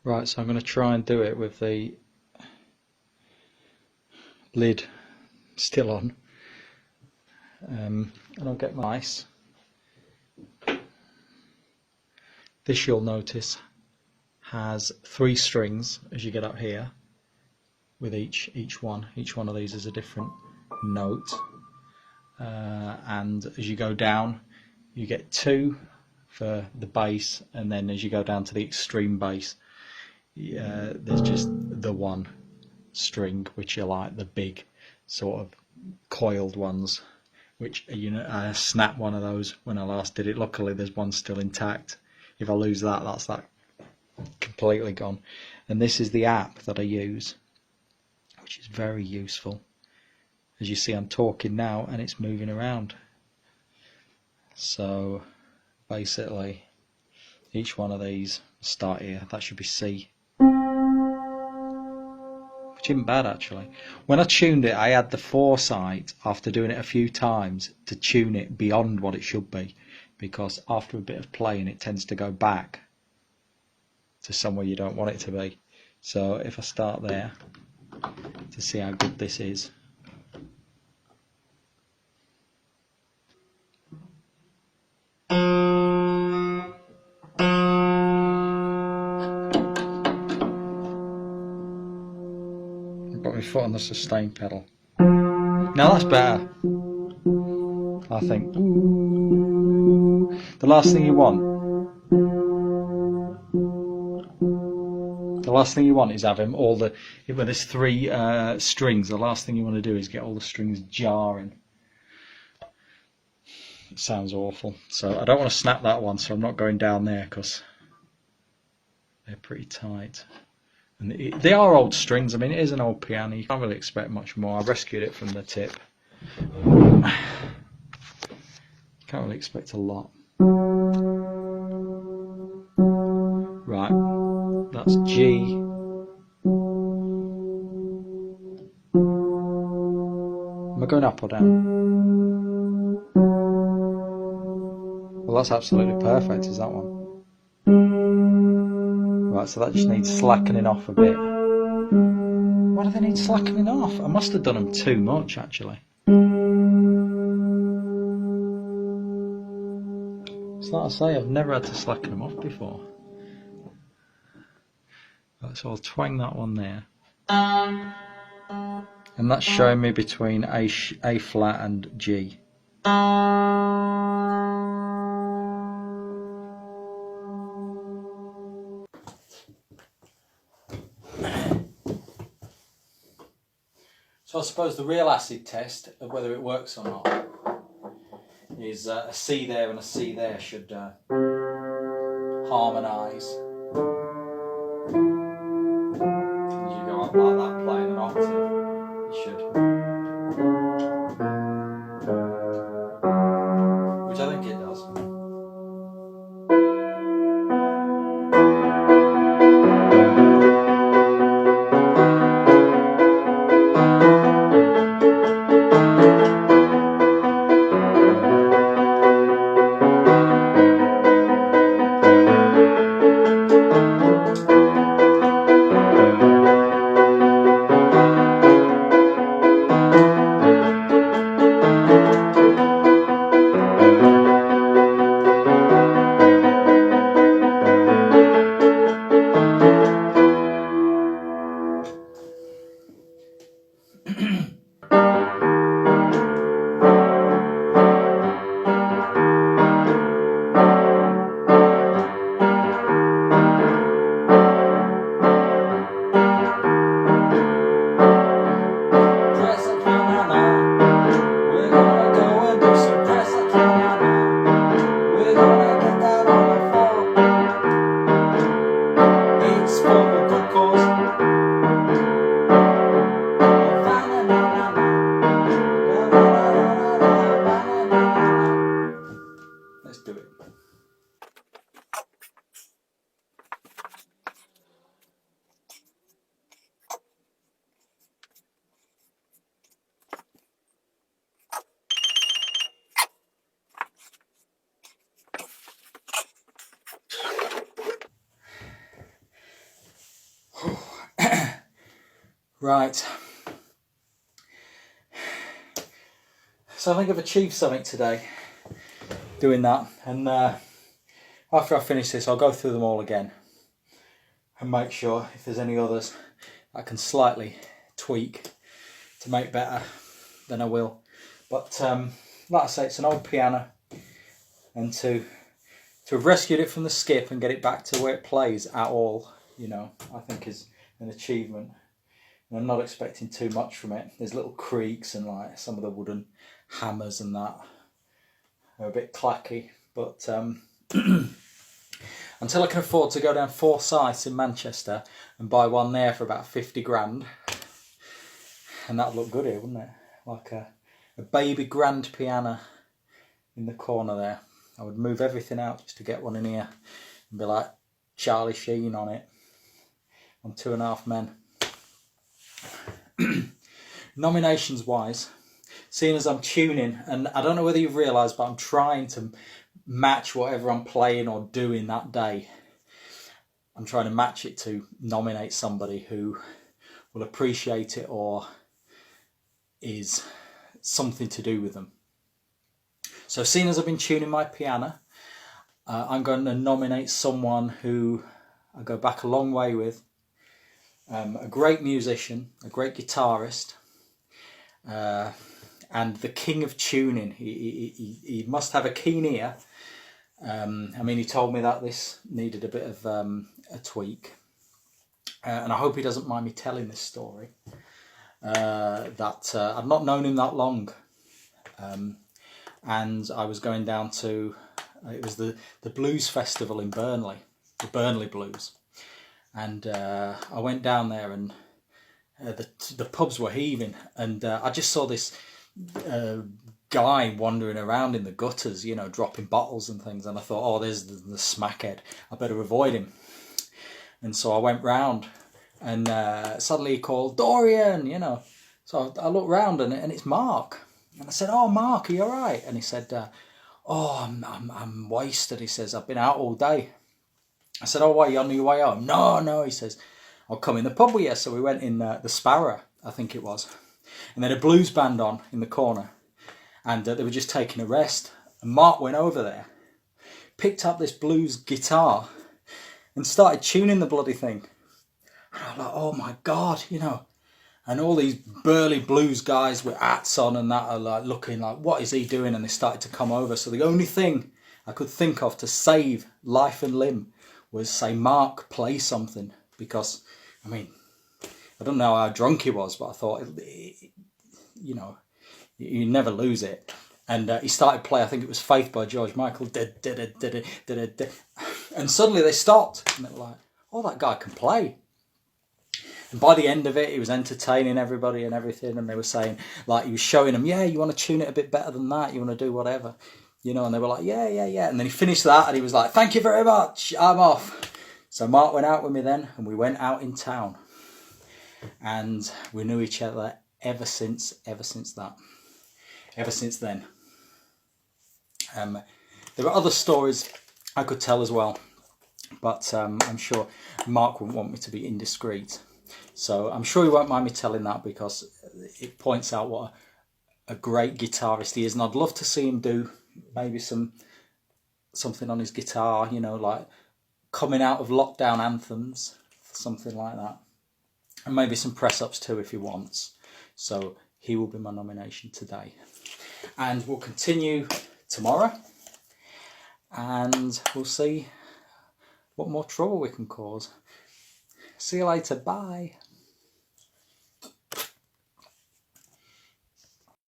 Right, so I'm going to try and do it with the lid still on, and I'll get my ice. This, you'll notice, has 3 strings as you get up here, with each one of these is a different note, and as you go down you get 2 for the bass, and then as you go down to the extreme bass, there's just the 1 string, which are like the big sort of coiled ones, which, you know, I snapped one of those when I last did it. Luckily there's one still intact. If I lose that, that's that completely gone. And this is the app that I use, which is very useful. As you see, I'm talking now and it's moving around. So basically each one of these, start here, that should be C, which isn't bad actually. When I tuned it, I had the foresight, after doing it a few times, to tune it beyond what it should be, because after a bit of playing it tends to go back to somewhere you don't want it to be. So if I start there to see how good this is, I've got my foot on the sustain pedal. Now that's better, I think. The last thing you want is having all the, when there's 3 strings, the last thing you want to do is get all the strings jarring. It sounds awful. So I don't want to snap that one, so I'm not going down there because they're pretty tight. And they are old strings. I mean, it is an old piano. You can't really expect much more. I rescued it from the tip. Can't really expect a lot. Right, that's G. Am I going up or down? Well, that's absolutely perfect, is that one? Right, so that just needs slackening off a bit. Why do they need slackening off? I must have done them too much, actually. So like I say, I've never had to slacken them off before. Right, so I'll twang that one there. And that's showing me between A flat and G. So I suppose the real acid test of whether it works or not is a C there and a C there should harmonise. As you go up like that, playing an octave, it should. Which I think it does. Right. So I think I've achieved something today doing that, and after I finish this I'll go through them all again and make sure if there's any others I can slightly tweak to make better, then I will. But like I say, it's an old piano, and to have rescued it from the skip and get it back to where it plays at all, you know, I think is an achievement. And I'm not expecting too much from it. There's little creaks and like some of the wooden hammers and that are a bit clacky, but until I can afford to go down Forsyths in Manchester and buy one there for about 50 grand, and that'd look good here, wouldn't it? Like a baby grand piano in the corner there. I would move everything out just to get one in here and be like Charlie Sheen on it, on 2.5 Men. Nominations wise, seeing as I'm tuning, and I don't know whether you've realised, but I'm trying to match whatever I'm playing or doing that day. I'm trying to match it to nominate somebody who will appreciate it or is something to do with them. So seeing as I've been tuning my piano, I'm going to nominate someone who I go back a long way with, a great musician, a great guitarist, and the king of tuning. He must have a keen ear. I mean, he told me that this needed a bit of a tweak, and I hope he doesn't mind me telling this story. That I've not known him that long, and I was going down to it was the Blues Festival in Burnley, the Burnley Blues, and I went down there, and the pubs were heaving, and I just saw this guy wandering around in the gutters, you know, dropping bottles and things, and I thought, oh, there's the smackhead, I better avoid him. And so I went round, and suddenly he called, Dorian, you know. So I looked round, and it's Mark. And I said, oh, Mark, are you all right? And he said, oh, I'm wasted. He says, I've been out all day. I said, oh, why, are you on your way home? No, he says, I'll come in the pub with you. So we went in the Sparrow, I think it was. And they had a blues band on in the corner. And they were just taking a rest. And Mark went over there, picked up this blues guitar, and started tuning the bloody thing. And I was like, oh my God, you know. And all these burly blues guys with hats on and that are like looking like, what is he doing? And they started to come over. So the only thing I could think of to save life and limb was say, Mark, play something. Because, I mean, I don't know how drunk he was, but I thought, you know, you never lose it. And he started playing, I think it was Faith by George Michael. And suddenly they stopped. And they were like, oh, that guy can play. And by the end of it, he was entertaining everybody and everything. And they were saying, like, he was showing them, yeah, you want to tune it a bit better than that? You want to do whatever? You know, and they were like, yeah. And then he finished that and he was like, thank you very much, I'm off. So Mark went out with me then, and we went out in town. And we knew each other ever since then. There are other stories I could tell as well, but I'm sure Mark wouldn't want me to be indiscreet. So I'm sure he won't mind me telling that, because it points out what a great guitarist he is. And I'd love to see him do maybe something on his guitar, you know, like coming out of lockdown anthems, something like that. And maybe some press-ups too if he wants. So he will be my nomination today. And we'll continue tomorrow. And we'll see what more trouble we can cause. See you later. Bye.